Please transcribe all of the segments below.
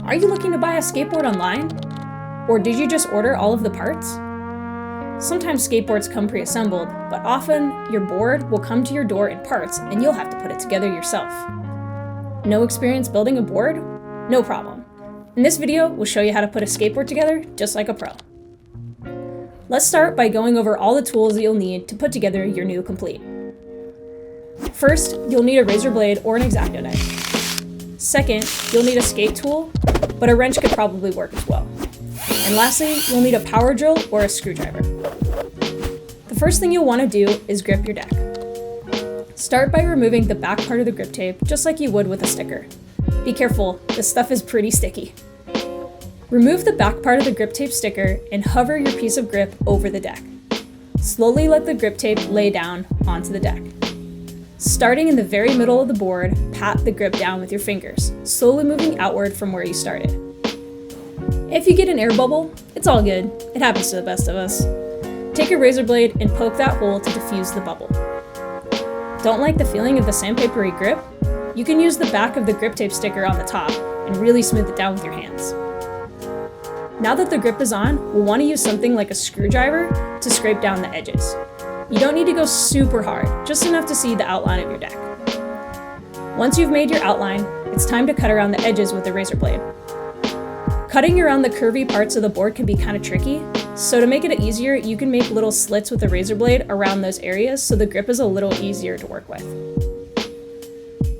Are you looking to buy a skateboard online? Or did you just order all of the parts? Sometimes skateboards come pre-assembled, but often your board will come to your door in parts and you'll have to put it together yourself. No experience building a board? No problem. In this video, we'll show you how to put a skateboard together just like a pro. Let's start by going over all the tools that you'll need to put together your new complete. First, you'll need a razor blade or an X-Acto knife. Second, you'll need a skate tool, but a wrench could probably work as well. And lastly, you'll need a power drill or a screwdriver. The first thing you'll want to do is grip your deck. Start by removing the back part of the grip tape just like you would with a sticker. Be careful, this stuff is pretty sticky. Remove the back part of the grip tape sticker and hover your piece of grip over the deck. Slowly let the grip tape lay down onto the deck. Starting in the very middle of the board, pat the grip down with your fingers, slowly moving outward from where you started. If you get an air bubble, it's all good. It happens to the best of us. Take a razor blade and poke that hole to diffuse the bubble. Don't like the feeling of the sandpapery grip? You can use the back of the grip tape sticker on the top and really smooth it down with your hands. Now that the grip is on, we'll want to use something like a screwdriver to scrape down the edges. You don't need to go super hard, just enough to see the outline of your deck. Once you've made your outline, it's time to cut around the edges with a razor blade. Cutting around the curvy parts of the board can be kind of tricky, so to make it easier, you can make little slits with a razor blade around those areas so the grip is a little easier to work with.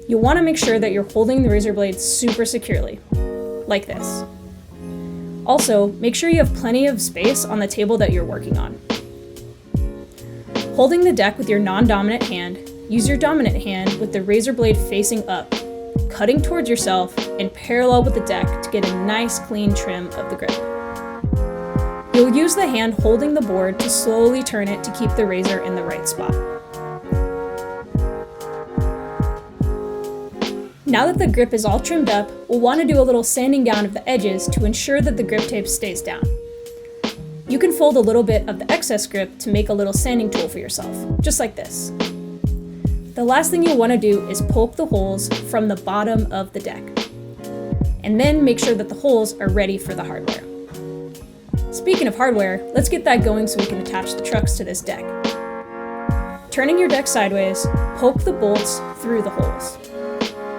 You'll want to make sure that you're holding the razor blade super securely, like this. Also, make sure you have plenty of space on the table that you're working on. Holding the deck with your non-dominant hand, use your dominant hand with the razor blade facing up, cutting towards yourself and parallel with the deck to get a nice clean trim of the grip. You'll use the hand holding the board to slowly turn it to keep the razor in the right spot. Now that the grip is all trimmed up, we'll want to do a little sanding down of the edges to ensure that the grip tape stays down. You can fold a little bit of the excess grip to make a little sanding tool for yourself, just like this. The last thing you'll want to do is poke the holes from the bottom of the deck. And then make sure that the holes are ready for the hardware. Speaking of hardware, let's get that going so we can attach the trucks to this deck. Turning your deck sideways, poke the bolts through the holes.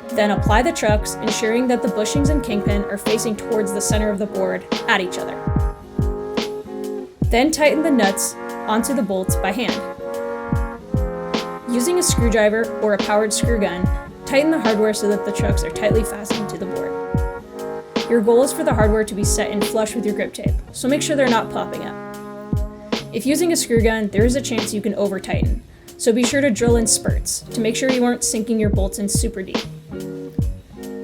Then apply the trucks, ensuring that the bushings and kingpin are facing towards the center of the board at each other. Then tighten the nuts onto the bolts by hand. Using a screwdriver or a powered screw gun, tighten the hardware so that the trucks are tightly fastened to the board. Your goal is for the hardware to be set in flush with your grip tape, so make sure they're not popping up. If using a screw gun, there is a chance you can over-tighten, so be sure to drill in spurts to make sure you aren't sinking your bolts in super deep.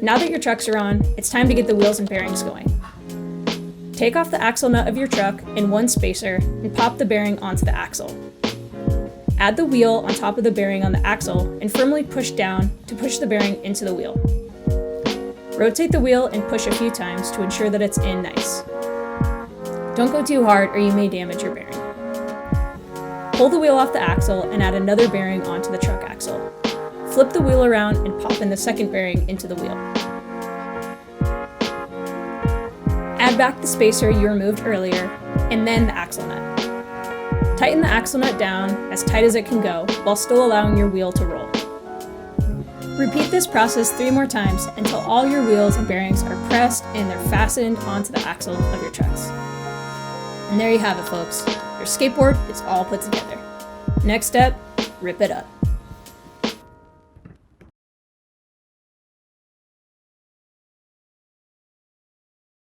Now that your trucks are on, it's time to get the wheels and bearings going. Take off the axle nut of your truck in one spacer and pop the bearing onto the axle. Add the wheel on top of the bearing on the axle and firmly push down to push the bearing into the wheel. Rotate the wheel and push a few times to ensure that it's in nice. Don't go too hard or you may damage your bearing. Pull the wheel off the axle and add another bearing onto the truck axle. Flip the wheel around and pop in the second bearing into the wheel. Add back the spacer you removed earlier, and then the axle nut. Tighten the axle nut down as tight as it can go, while still allowing your wheel to roll. Repeat this process 3 more times until all your wheels and bearings are pressed and they're fastened onto the axle of your trucks. And there you have it, folks. Your skateboard is all put together. Next step, rip it up.